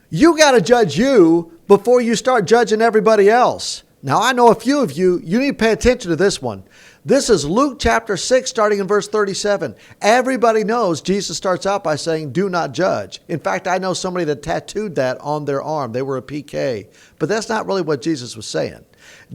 You got to judge you before you start judging everybody else. Now, I know a few of you need to pay attention to this one. This is Luke chapter 6, starting in verse 37. Everybody knows Jesus starts out by saying, do not judge. In fact, I know somebody that tattooed that on their arm. They were a PK. But that's not really what Jesus was saying.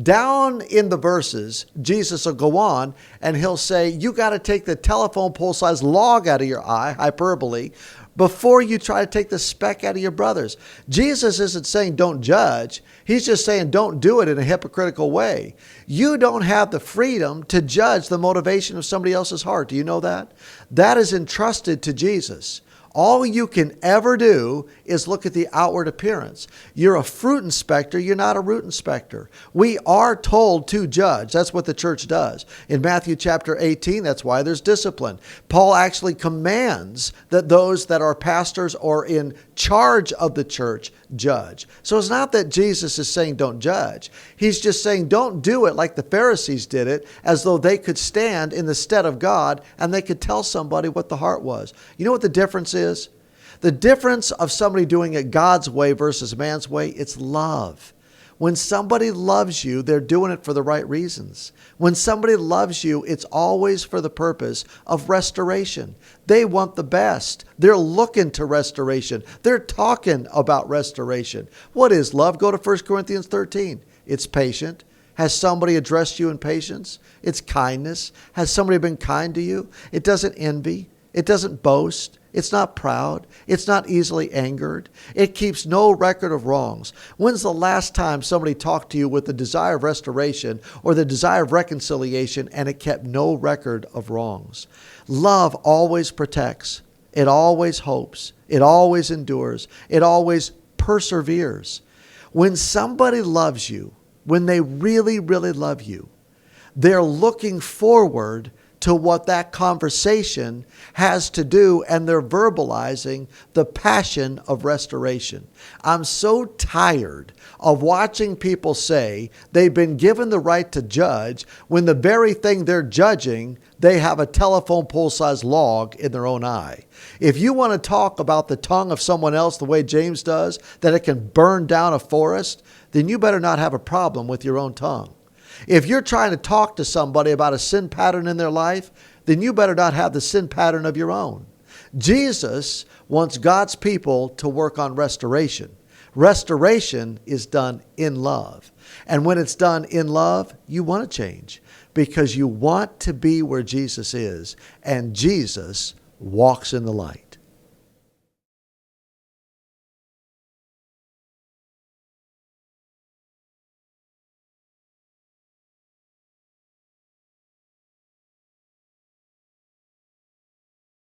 Down in the verses, Jesus will go on and he'll say, you got to take the telephone pole size log out of your eye, hyperbole, before you try to take the speck out of your brother's. Jesus isn't saying don't judge. He's just saying don't do it in a hypocritical way. You don't have the freedom to judge the motivation of somebody else's heart. Do you know that? That is entrusted to Jesus. All you can ever do is look at the outward appearance. You're a fruit inspector. You're not a root inspector. We are told to judge. That's what the church does. In Matthew chapter 18, that's why there's discipline. Paul actually commands that those that are pastors or in charge of the church judge. So it's not that Jesus is saying don't judge. He's just saying don't do it like the Pharisees did it, as though they could stand in the stead of God and they could tell somebody what the heart was. You know what the difference is? The difference of somebody doing it God's way versus man's way, it's love. When somebody loves you, they're doing it for the right reasons. When somebody loves you, it's always for the purpose of restoration. They want the best. They're looking to restoration. They're talking about restoration. What is love? Go to 1 Corinthians 13. It's patient. Has somebody addressed you in patience? It's kindness. Has somebody been kind to you? It doesn't envy. It doesn't boast. It's not proud. It's not easily angered. It keeps no record of wrongs. When's the last time somebody talked to you with the desire of restoration or the desire of reconciliation and it kept no record of wrongs? Love always protects. It always hopes. It always endures. It always perseveres. When somebody loves you, when they really, really love you, they're looking forward to what that conversation has to do, and they're verbalizing the passion of restoration. I'm so tired of watching people say they've been given the right to judge when the very thing they're judging, they have a telephone pole-sized log in their own eye. If you want to talk about the tongue of someone else the way James does, that it can burn down a forest, then you better not have a problem with your own tongue. If you're trying to talk to somebody about a sin pattern in their life, then you better not have the sin pattern of your own. Jesus wants God's people to work on restoration. Restoration is done in love. And when it's done in love, you want to change because you want to be where Jesus is, and Jesus walks in the light.